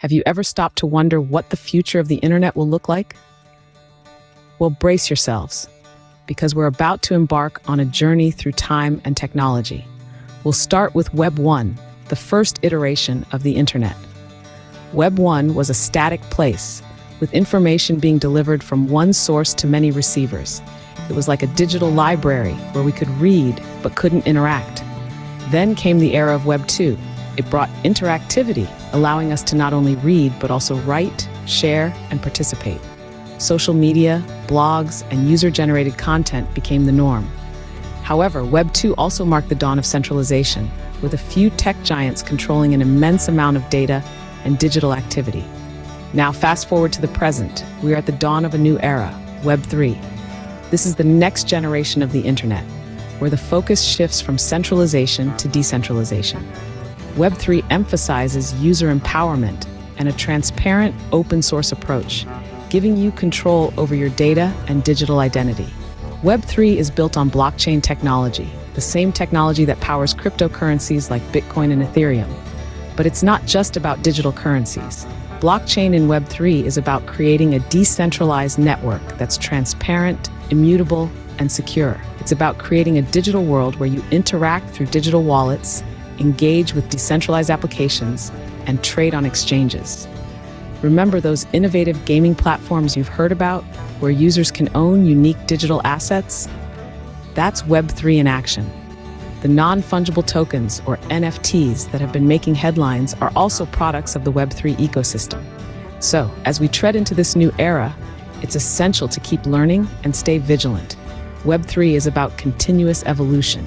Have you ever stopped to wonder what the future of the internet will look like? Well, brace yourselves, because we're about to embark on a journey through time and technology. We'll start with Web 1, the first iteration of the internet. Web 1 was a static place, with information being delivered from one source to many receivers. It was like a digital library where we could read but couldn't interact. Then came the era of Web 2. It brought interactivity, allowing us to not only read but also write, share, and participate. Social media, blogs, and user-generated content became the norm. However, Web 2 also marked the dawn of centralization, with a few tech giants controlling an immense amount of data and digital activity. Now, fast forward to the present. We are at the dawn of a new era, Web 3. This is the next generation of the internet, where the focus shifts from centralization to decentralization. Web 3 emphasizes user empowerment and a transparent, open-source approach, giving you control over your data and digital identity. Web 3 is built on blockchain technology, the same technology that powers cryptocurrencies like Bitcoin and Ethereum. But it's not just about digital currencies. Blockchain in Web 3 is about creating a decentralized network that's transparent, immutable, and secure. It's about creating a digital world where you interact through digital wallets, engage with decentralized applications, and trade on exchanges. Remember those innovative gaming platforms you've heard about, where users can own unique digital assets? That's Web 3 in action. The non-fungible tokens, or NFTs, that have been making headlines are also products of the Web 3 ecosystem. So, as we tread into this new era, it's essential to keep learning and stay vigilant. Web 3 is about continuous evolution,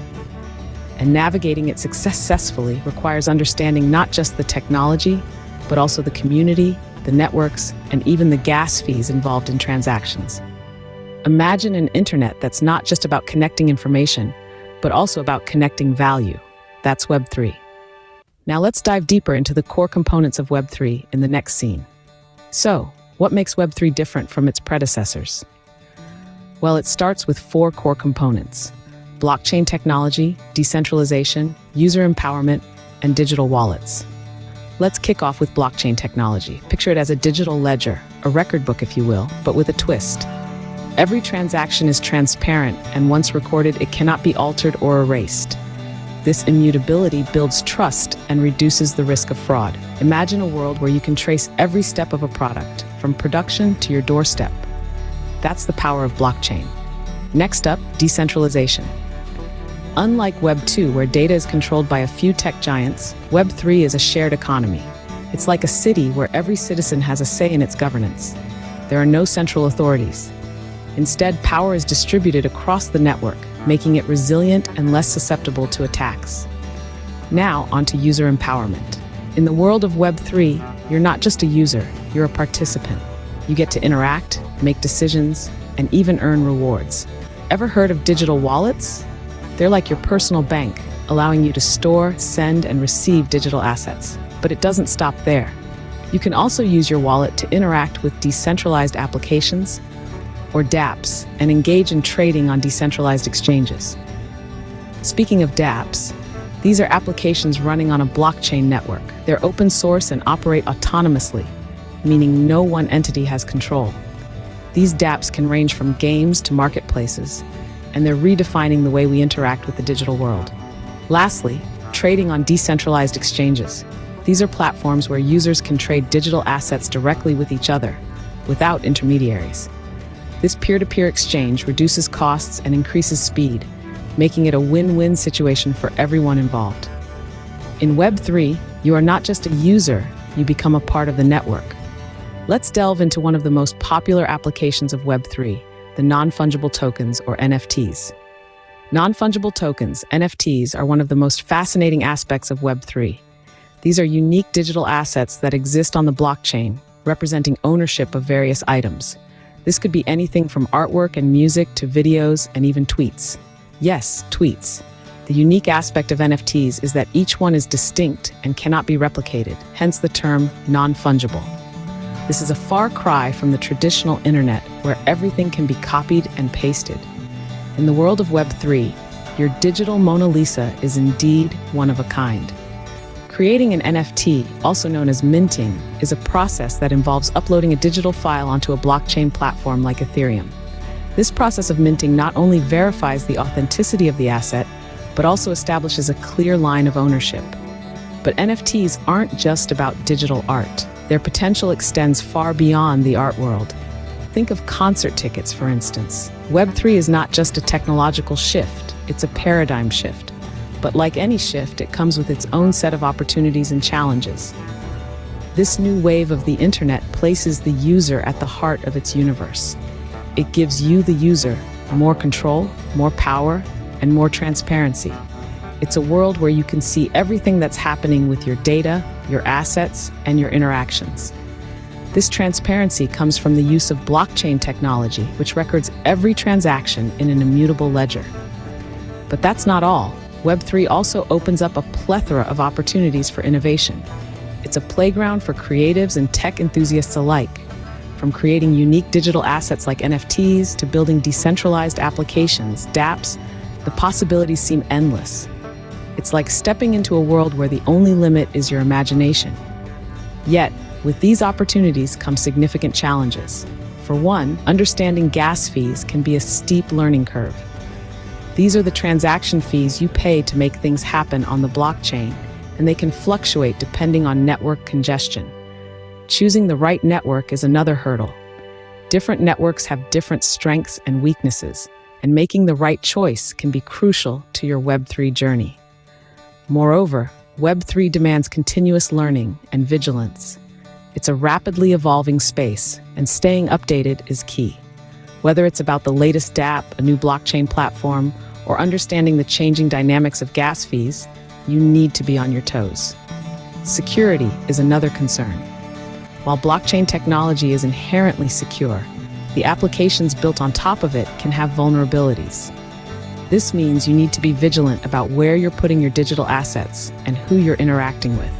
and navigating it successfully requires understanding not just the technology, but also the community, the networks, and even the gas fees involved in transactions. Imagine an internet that's not just about connecting information, but also about connecting value. That's Web 3. Now let's dive deeper into the core components of Web 3 in the next scene. So, what makes Web 3 different from its predecessors? Well, it starts with 4 core components: blockchain technology, decentralization, user empowerment, and digital wallets. Let's kick off with blockchain technology. Picture it as a digital ledger, a record book if you will, but with a twist. Every transaction is transparent, and once recorded, it cannot be altered or erased. This immutability builds trust and reduces the risk of fraud. Imagine a world where you can trace every step of a product, from production to your doorstep. That's the power of blockchain. Next up, decentralization. Unlike Web 2, where data is controlled by a few tech giants, Web 3 is a shared economy. It's like a city where every citizen has a say in its governance. There are no central authorities. Instead, power is distributed across the network, making it resilient and less susceptible to attacks. Now, onto user empowerment. In the world of Web 3, you're not just a user, you're a participant. You get to interact, make decisions, and even earn rewards. Ever heard of digital wallets? They're like your personal bank, allowing you to store, send, and receive digital assets. But it doesn't stop there. You can also use your wallet to interact with decentralized applications, or dApps, and engage in trading on decentralized exchanges. Speaking of dApps, these are applications running on a blockchain network. They're open source and operate autonomously, meaning no one entity has control. These dApps can range from games to marketplaces, and they're redefining the way we interact with the digital world. Lastly, trading on decentralized exchanges. These are platforms where users can trade digital assets directly with each other, without intermediaries. This peer-to-peer exchange reduces costs and increases speed, making it a win-win situation for everyone involved. In Web 3, you are not just a user, you become a part of the network. Let's delve into one of the most popular applications of Web 3, the non-fungible tokens, or NFTs. Non-fungible tokens, NFTs, are one of the most fascinating aspects of Web 3. These are unique digital assets that exist on the blockchain, representing ownership of various items. This could be anything from artwork and music to videos and even tweets. Yes, tweets. The unique aspect of NFTs is that each one is distinct and cannot be replicated, hence the term non-fungible. This is a far cry from the traditional internet, where everything can be copied and pasted. In the world of Web 3, your digital Mona Lisa is indeed one of a kind. Creating an NFT, also known as minting, is a process that involves uploading a digital file onto a blockchain platform like Ethereum. This process of minting not only verifies the authenticity of the asset, but also establishes a clear line of ownership. But NFTs aren't just about digital art. Their potential extends far beyond the art world. Think of concert tickets, for instance. Web3 is not just a technological shift, it's a paradigm shift. But like any shift, it comes with its own set of opportunities and challenges. This new wave of the internet places the user at the heart of its universe. It gives you, the user, more control, more power, and more transparency. It's a world where you can see everything that's happening with your data, your assets, and your interactions. This transparency comes from the use of blockchain technology, which records every transaction in an immutable ledger. But that's not all. Web3 also opens up a plethora of opportunities for innovation. It's a playground for creatives and tech enthusiasts alike. From creating unique digital assets like NFTs to building decentralized applications, dApps, the possibilities seem endless. It's like stepping into a world where the only limit is your imagination. Yet, with these opportunities come significant challenges. For one, understanding gas fees can be a steep learning curve. These are the transaction fees you pay to make things happen on the blockchain, and they can fluctuate depending on network congestion. Choosing the right network is another hurdle. Different networks have different strengths and weaknesses, and making the right choice can be crucial to your Web3 journey. Moreover, Web3 demands continuous learning and vigilance. It's a rapidly evolving space, and staying updated is key. Whether it's about the latest dApp, a new blockchain platform, or understanding the changing dynamics of gas fees, you need to be on your toes. Security is another concern. While blockchain technology is inherently secure, the applications built on top of it can have vulnerabilities. This means you need to be vigilant about where you're putting your digital assets and who you're interacting with.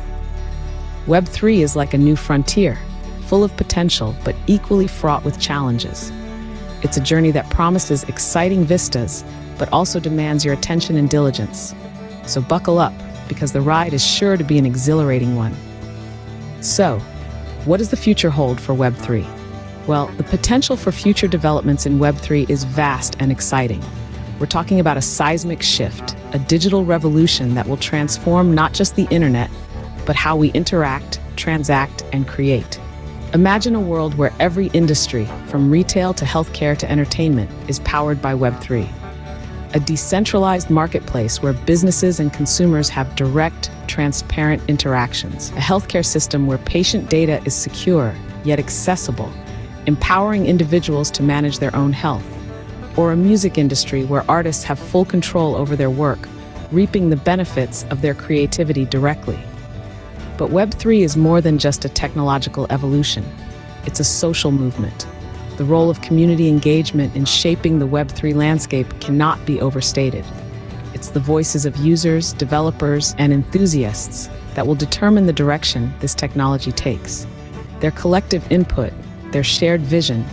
Web3 is like a new frontier, full of potential but equally fraught with challenges. It's a journey that promises exciting vistas, but also demands your attention and diligence. So buckle up, because the ride is sure to be an exhilarating one. So, what does the future hold for Web3? Well, the potential for future developments in Web3 is vast and exciting. We're talking about a seismic shift, a digital revolution that will transform not just the internet, but how we interact, transact, and create. Imagine a world where every industry, from retail to healthcare to entertainment, is powered by Web3. A decentralized marketplace where businesses and consumers have direct, transparent interactions. A healthcare system where patient data is secure, yet accessible, empowering individuals to manage their own health. Or a music industry where artists have full control over their work, reaping the benefits of their creativity directly. But Web3 is more than just a technological evolution. It's a social movement. The role of community engagement in shaping the Web3 landscape cannot be overstated. It's the voices of users, developers, and enthusiasts that will determine the direction this technology takes. Their collective input, their shared vision,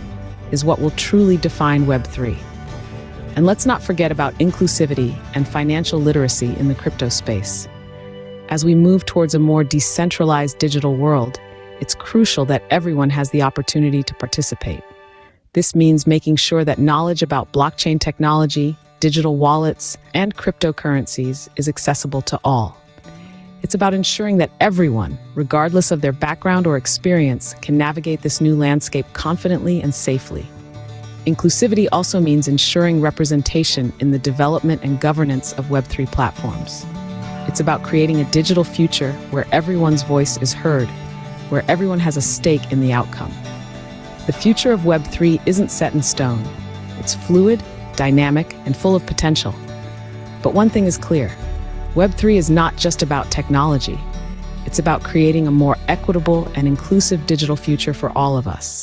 is what will truly define Web3. And let's not forget about inclusivity and financial literacy in the crypto space. As we move towards a more decentralized digital world, it's crucial that everyone has the opportunity to participate. This means making sure that knowledge about blockchain technology, digital wallets, and cryptocurrencies is accessible to all. It's about ensuring that everyone, regardless of their background or experience, can navigate this new landscape confidently and safely. Inclusivity also means ensuring representation in the development and governance of Web3 platforms. It's about creating a digital future where everyone's voice is heard, where everyone has a stake in the outcome. The future of Web3 isn't set in stone. It's fluid, dynamic, and full of potential. But one thing is clear. Web3 is not just about technology. It's about creating a more equitable and inclusive digital future for all of us.